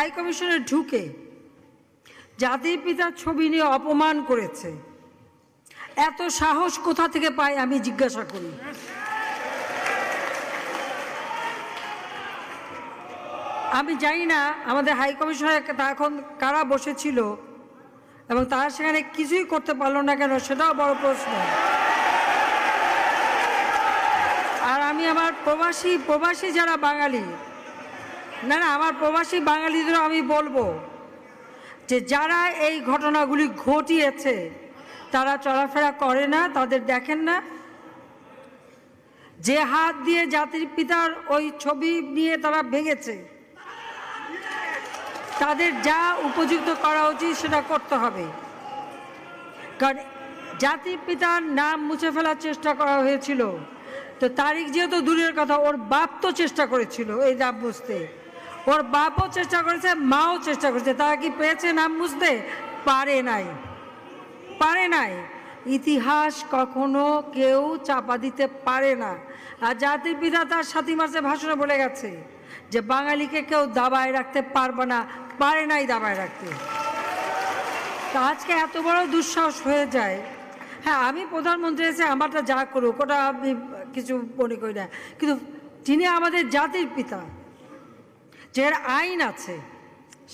High কমিশনে ঢুকে জাতির পিতার ছবি নিয়ে অপমান করেছে, এত সাহস কোথা থেকে পায় আমি জিজ্ঞাসা করি। আমি জানি না আমাদের হাই কমিশনে এখন কারা বসেছিল এবং তারা সেখানে কিছুই করতে পারলো না কেন, সেটাও বড় প্রশ্ন। আর আমি আমার প্রবাসী যারা বাঙালি, না আমার প্রবাসী বাঙালিদেরও আমি বলবো যে যারা এই ঘটনাগুলি ঘটিয়েছে তারা চলাফেরা করে না, তাদের দেখেন না। যে হাত দিয়ে জাতির পিতার ওই ছবি নিয়ে তারা ভেঙেছে, তাদের যা উপযুক্ত করা উচিত সেটা করতে হবে। কারণ জাতির পিতার নাম মুছে ফেলার চেষ্টা করা হয়েছিল, তো তারিখ যেহেতু দূরের কথা, ওর বাপ তো চেষ্টা করেছিল এই নাম মুছতে, ওর বাপও চেষ্টা করেছে, মাও চেষ্টা করেছে। তারা কি পেরেছে নাম মুছতে? পারে নাই। ইতিহাস কখনো কেউ চাপা দিতে পারে না। আর জাতির পিতা তার 7 মার্চে ভাষণে বলে গেছে যে বাঙালিকে কেউ দাবায় রাখতে পারবে না, পারে নাই দাবায় রাখতে। তা আজকে এত বড় দুঃসাহস হয়ে যায়। হ্যাঁ, আমি প্রধানমন্ত্রী এসে আমারটা যা করুক ওটা আমি কিছু মনে করি না, কিন্তু যিনি আমাদের জাতির পিতা, যার আইন আছে,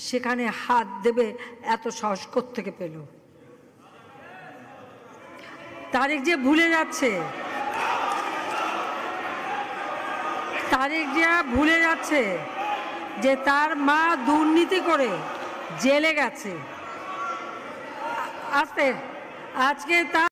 সেখানে হাত দেবে এত সাহস কোত্থেকে পেল? তারেক যে ভুলে যাচ্ছে যে তার মা দুর্নীতি করে জেলে গেছে। আজকে তার